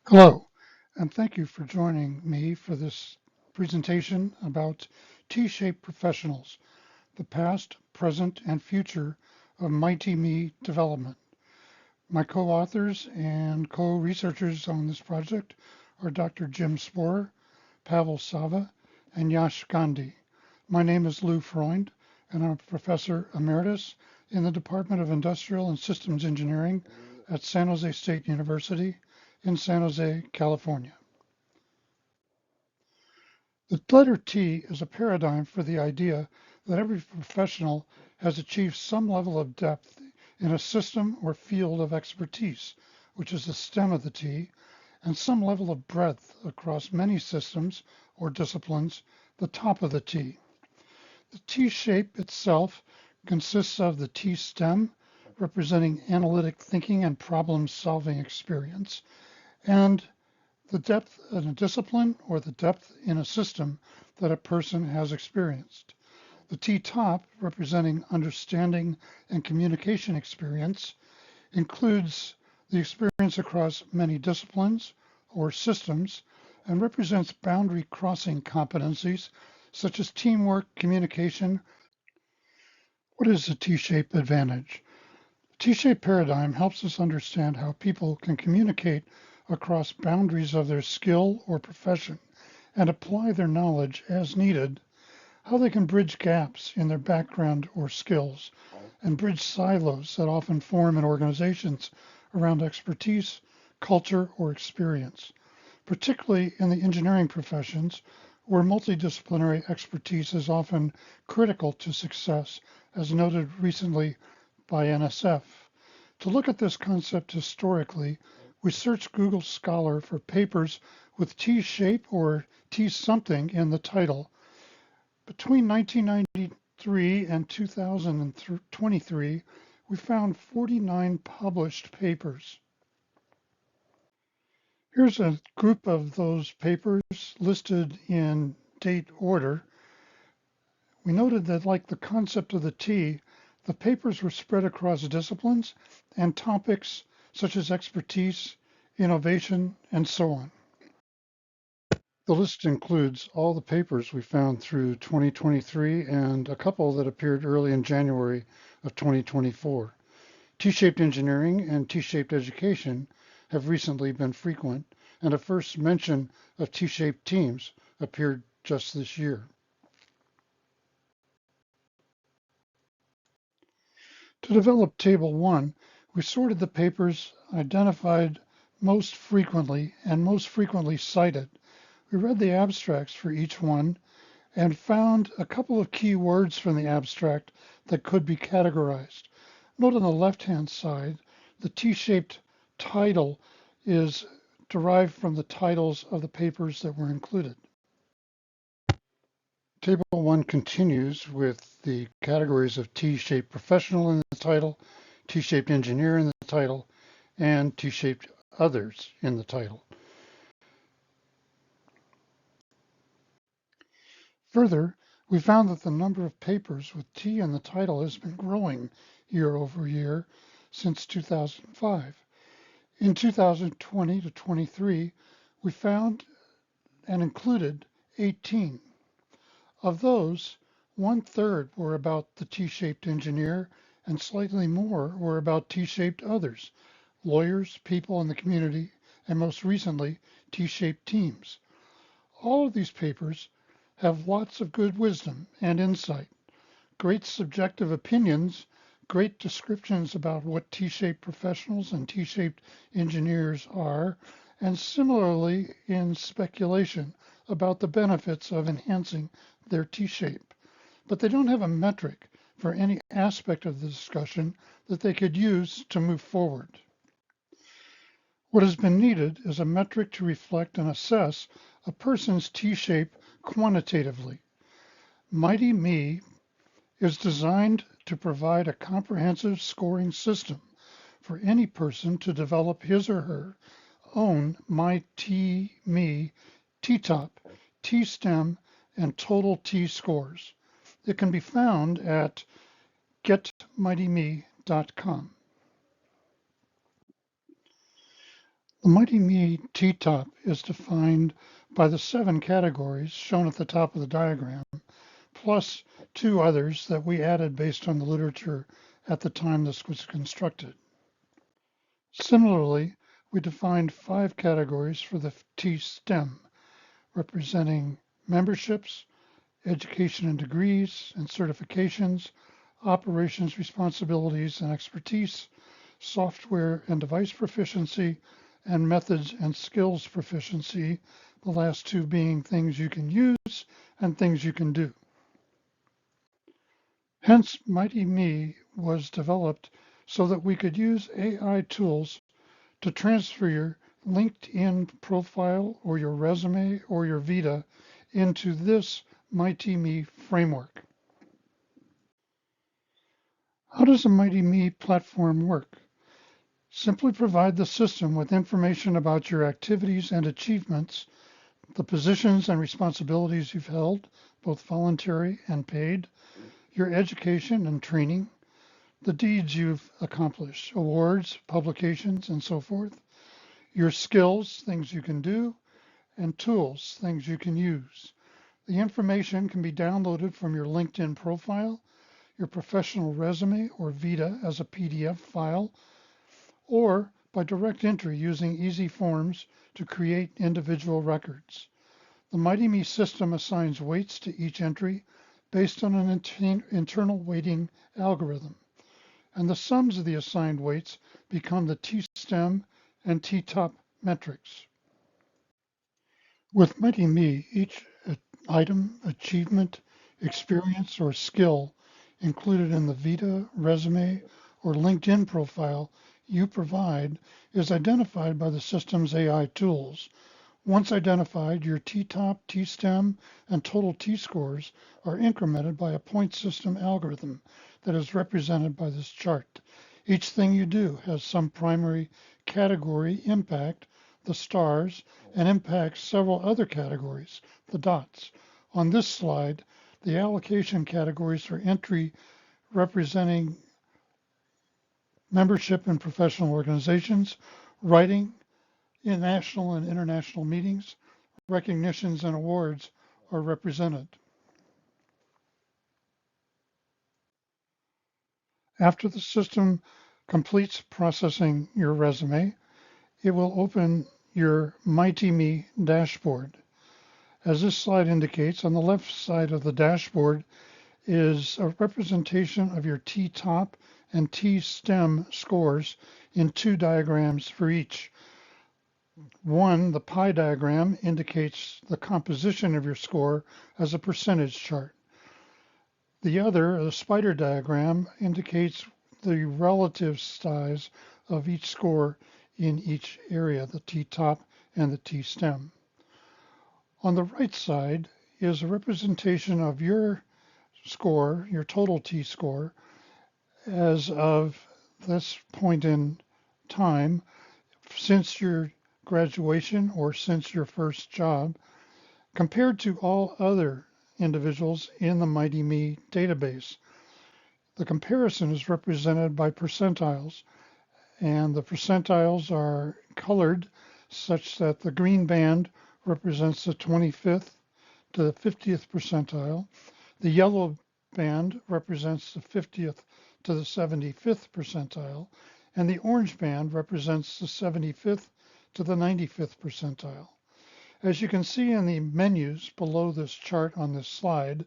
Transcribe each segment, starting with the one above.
Hello, and thank you for joining me for this presentation about T-shaped professionals, the past, present, and future of MyT-Me development. My co-authors and co-researchers on this project are Dr. Jim Spohrer, Pavel Savva, and Yash Gandhi. My name is LEFreund, and I'm a professor emeritus in the Department of Industrial and Systems Engineering at San Jose State University in San Jose, California. The letter T is a paradigm for the idea that every professional has achieved some level of depth in a system or field of expertise, which is the stem of the T, and some level of breadth across many systems or disciplines, the top of the T. The T shape itself consists of the T stem, representing analytic thinking and problem-solving experience, and the depth in a discipline or the depth in a system that a person has experienced. The T-top, representing understanding and communication experience, includes the experience across many disciplines or systems and represents boundary crossing competencies such as teamwork, communication. What is the T-shaped advantage? The T-shaped paradigm helps us understand how people can communicate across boundaries of their skill or profession and apply their knowledge as needed, how they can bridge gaps in their background or skills, and bridge silos that often form in organizations around expertise, culture, or experience, particularly in the engineering professions where multidisciplinary expertise is often critical to success, as noted recently by NSF. To look at this concept historically, we searched Google Scholar for papers with T shape or T something in the title. Between 1993 and 2023, we found 49 published papers. Here's a group of those papers listed in date order. We noted that, like the concept of the T, the papers were spread across disciplines and topics such as expertise, innovation, and so on. The list includes all the papers we found through 2023 and a couple that appeared early in January of 2024. T-shaped engineering and T-shaped education have recently been frequent, and a first mention of T-shaped teams appeared just this year. To develop Table 1, we sorted the papers identified most frequently and most frequently cited. We read the abstracts for each one and found a couple of key words from the abstract that could be categorized. Note on the left-hand side, the T-shaped title is derived from the titles of the papers that were included. Table 1 continues with the categories of T-shaped professional in the title, T-shaped engineer in the title, and T-shaped others in the title. Further, we found that the number of papers with T in the title has been growing year over year since 2005. In 2020 to 23, we found and included 18. Of those, 1/3 were about the T-shaped engineer and slightly more were about T-shaped others, lawyers, people in the community, and most recently, T-shaped teams. All of these papers have lots of good wisdom and insight, great subjective opinions, great descriptions about what T-shaped professionals and T-shaped engineers are, and similarly in speculation about the benefits of enhancing their T-shape. But they don't have a metric for any aspect of the discussion that they could use to move forward. What has been needed is a metric to reflect and assess a person's T-shape quantitatively. MyT-Me is designed to provide a comprehensive scoring system for any person to develop his or her own MyT-Me T-top, T-stem, and total T scores. It can be found at getmightyme.com. The MyT-Me T-top is defined by the 7 categories shown at the top of the diagram, plus 2 others that we added based on the literature at the time this was constructed. Similarly, we defined 5 categories for the T-STEM, representing memberships, education and degrees and certifications, operations responsibilities and expertise, software and device proficiency, and methods and skills proficiency, the last 2 being things you can use and things you can do. Hence, MyT-Me was developed so that we could use AI tools to transfer your LinkedIn profile or your resume or your Vita into this MyT-Me framework. How does a MyT-Me platform work? Simply provide the system with information about your activities and achievements, the positions and responsibilities you've held, both voluntary and paid, your education and training, the deeds you've accomplished, awards, publications, and so forth, your skills, things you can do, and tools, things you can use. The information can be downloaded from your LinkedIn profile, your professional resume or Vita as a PDF file, or by direct entry using easy forms to create individual records. The MyT-Me system assigns weights to each entry based on an internal weighting algorithm, and the sums of the assigned weights become the T-STEM and T-top metrics. With MyT-Me, each item, achievement, experience, or skill included in the Vita, resume, or LinkedIn profile you provide is identified by the system's AI tools. Once identified, your T-top, T-STEM, and total T-scores are incremented by a point system algorithm that is represented by this chart. Each thing you do has some primary category impact, the stars, and impacts several other categories, the dots. On this slide, the allocation categories are entry representing membership in professional organizations, writing in national and international meetings, recognitions and awards are represented. After the system completes processing your resume, it will open your MyT-Me dashboard. As this slide indicates, on the left side of the dashboard is a representation of your T-top and T-STEM scores in 2 diagrams for each. One, the pie diagram, indicates the composition of your score as a percentage chart. The other, the spider diagram, indicates the relative size of each score in each area, the T-top and the T-STEM. On the right side is a representation of your score, your total T-score, as of this point in time since your graduation or since your first job, compared to all other individuals in the MyT-Me database. The comparison is represented by percentiles, and the percentiles are colored such that the green band represents the 25th to the 50th percentile. The yellow band represents the 50th to the 75th percentile, and the orange band represents the 75th to the 95th percentile. As you can see in the menus below this chart on this slide,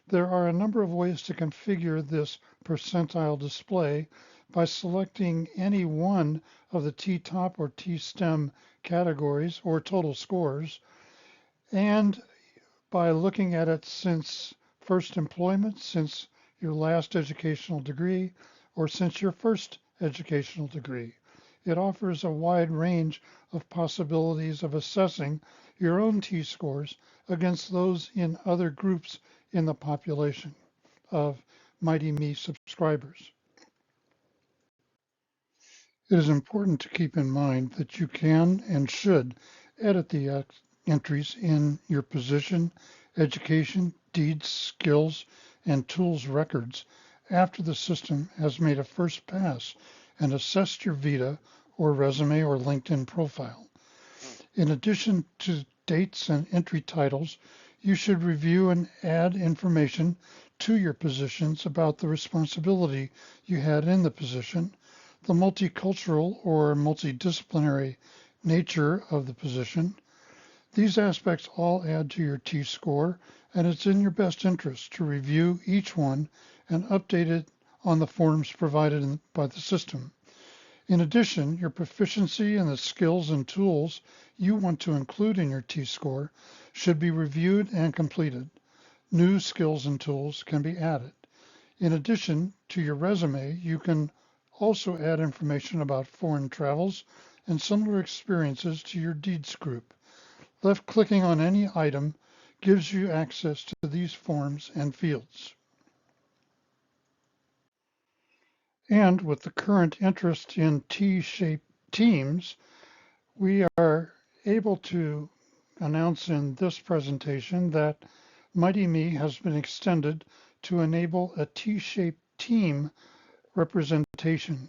there are a number of ways to configure this percentile display by selecting any one of the T-top or T-STEM categories or total scores, and by looking at it since first employment, since your last educational degree, or since your first educational degree. It offers a wide range of possibilities of assessing your own T-scores against those in other groups in the population of MyT-Me subscribers. It is important to keep in mind that you can and should edit the entries in your position, education, deeds, skills, and tools records after the system has made a first pass and assessed your Vita or resume or LinkedIn profile. In addition to dates and entry titles, you should review and add information to your positions about the responsibility you had in the position, the multicultural or multidisciplinary nature of the position. These aspects all add to your T-score, and it's in your best interest to review each one and update it on the forms provided by the system. In addition, your proficiency in the skills and tools you want to include in your T-score should be reviewed and completed. New skills and tools can be added. In addition to your resume, you can also add information about foreign travels and similar experiences to your deeds group. Left-clicking on any item gives you access to these forms and fields. And with the current interest in T-shaped teams, we are able to announce in this presentation that MyT-Me has been extended to enable a T-shaped team representation.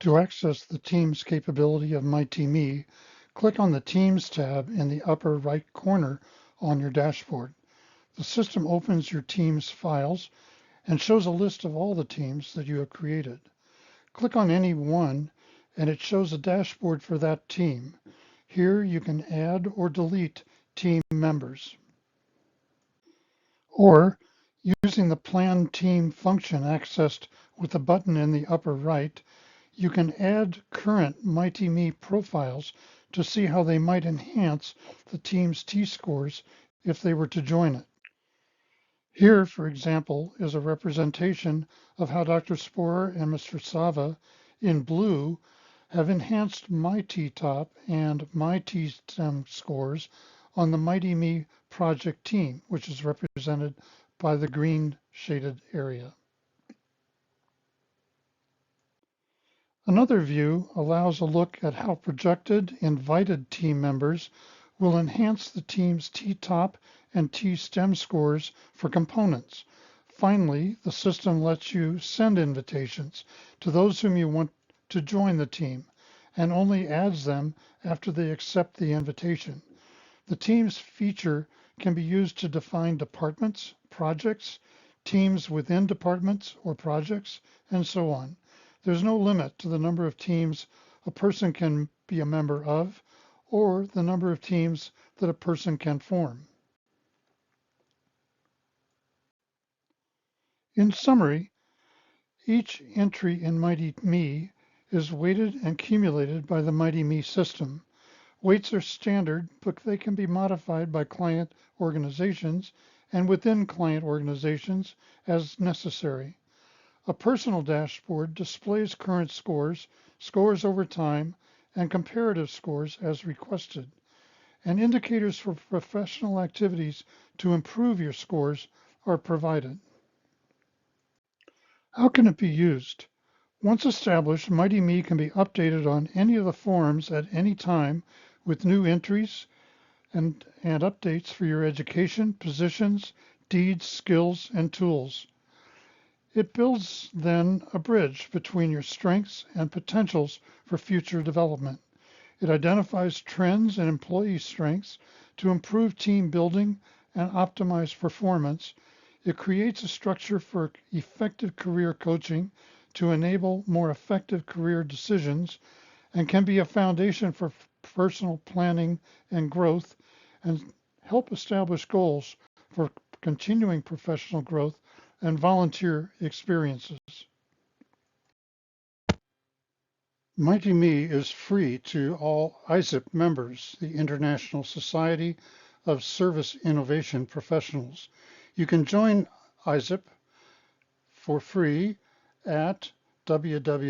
To access the Teams capability of MyT-Me, click on the Teams tab in the upper right corner on your dashboard. The system opens your Teams files and shows a list of all the teams that you have created. Click on any one and it shows a dashboard for that team. Here you can add or delete team members. Or, using the Plan Team function accessed with the button in the upper right, you can add current MyT-Me profiles to see how they might enhance the team's T-scores if they were to join it. Here, for example, is a representation of how Dr. Spohrer and Mr. Savva in blue have enhanced my T-top and my T-stem scores on the MyT-Me project team, which is represented by the green shaded area. Another view allows a look at how projected invited team members will enhance the team's T-top and T-stem scores for components. Finally, the system lets you send invitations to those whom you want to join the team and only adds them after they accept the invitation. The teams feature can be used to define departments, projects, teams within departments or projects, and so on. There's no limit to the number of teams a person can be a member of or the number of teams that a person can form. In summary, each entry in MyT-Me is weighted and cumulated by the MyT-Me system. Weights are standard, but they can be modified by client organizations and within client organizations as necessary. A personal dashboard displays current scores, scores over time, and comparative scores as requested. And indicators for professional activities to improve your scores are provided. How can it be used? Once established, MyT-Me can be updated on any of the forums at any time with new entries and updates for your education, positions, deeds, skills, and tools. It builds then a bridge between your strengths and potentials for future development. It identifies trends in employee strengths to improve team building and optimize performance. It creates a structure for effective career coaching to enable more effective career decisions and can be a foundation for personal planning and growth and help establish goals for continuing professional growth and volunteer experiences. MyT-Me is free to all ISSIP members, the International Society of Service Innovation Professionals. You can join ISSIP for free at www.issip.org.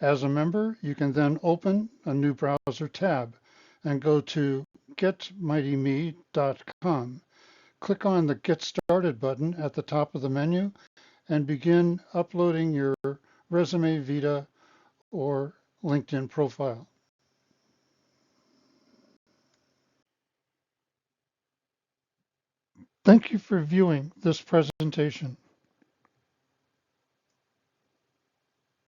As a member, you can then open a new browser tab and go to getmytme.com. Click on the Get Started button at the top of the menu and begin uploading your resume, vita, or LinkedIn profile. Thank you for viewing this presentation.